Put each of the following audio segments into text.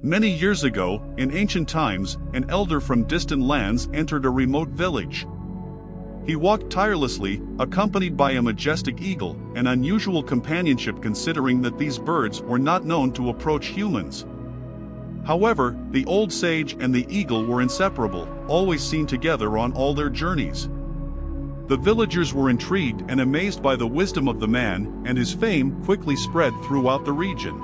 Many years ago, in ancient times, an elder from distant lands entered a remote village. He walked tirelessly, accompanied by a majestic eagle, an unusual companionship considering that these birds were not known to approach humans. However, the old sage and the eagle were inseparable, always seen together on all their journeys. The villagers were intrigued and amazed by the wisdom of the man, and his fame quickly spread throughout the region.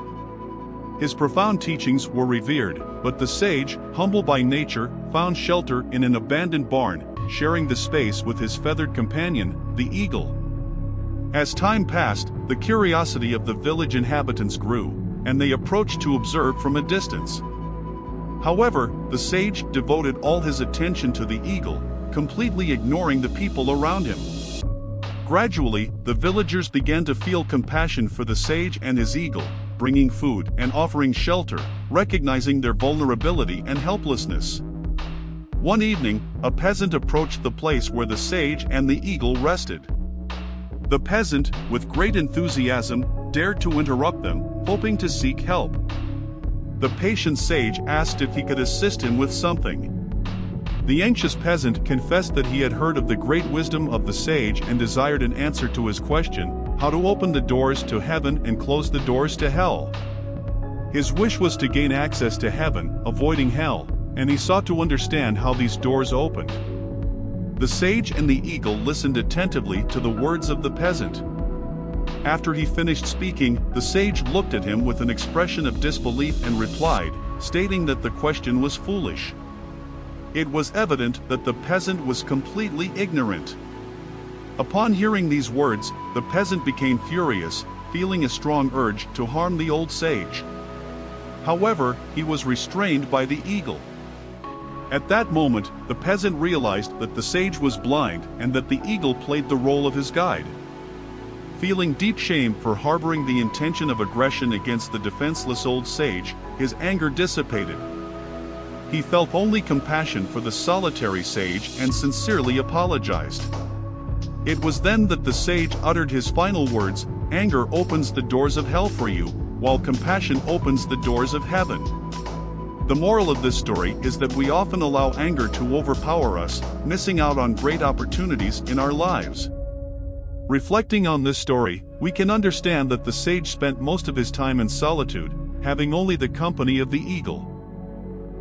His profound teachings were revered, but the sage, humble by nature, found shelter in an abandoned barn, sharing the space with his feathered companion, the eagle. As time passed, the curiosity of the village inhabitants grew, and they approached to observe from a distance. However, the sage devoted all his attention to the eagle, completely ignoring the people around him. Gradually, the villagers began to feel compassion for the sage and his eagle, bringing food and offering shelter, recognizing their vulnerability and helplessness. One evening, a peasant approached the place where the sage and the eagle rested. The peasant, with great enthusiasm, dared to interrupt them, hoping to seek help. The patient sage asked if he could assist him with something. The anxious peasant confessed that he had heard of the great wisdom of the sage and desired an answer to his question, how to open the doors to heaven and close the doors to hell. His wish was to gain access to heaven, avoiding hell, and he sought to understand how these doors opened. The sage and the eagle listened attentively to the words of the peasant. After he finished speaking, the sage looked at him with an expression of disbelief and replied, stating that the question was foolish. It was evident that the peasant was completely ignorant. Upon hearing these words, the peasant became furious, feeling a strong urge to harm the old sage. However, he was restrained by the eagle. At that moment, the peasant realized that the sage was blind and that the eagle played the role of his guide. Feeling deep shame for harboring the intention of aggression against the defenseless old sage, his anger dissipated. He felt only compassion for the solitary sage and sincerely apologized. It was then that the sage uttered his final words, "Anger opens the doors of hell for you, while compassion opens the doors of heaven." The moral of this story is that we often allow anger to overpower us, missing out on great opportunities in our lives. Reflecting on this story, we can understand that the sage spent most of his time in solitude, having only the company of the eagle.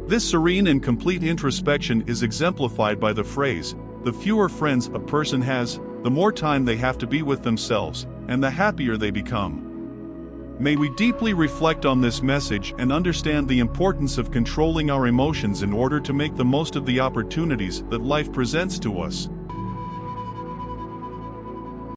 This serene and complete introspection is exemplified by the phrase, "The fewer friends a person has, the more time they have to be with themselves, and the happier they become." May we deeply reflect on this message and understand the importance of controlling our emotions in order to make the most of the opportunities that life presents to us.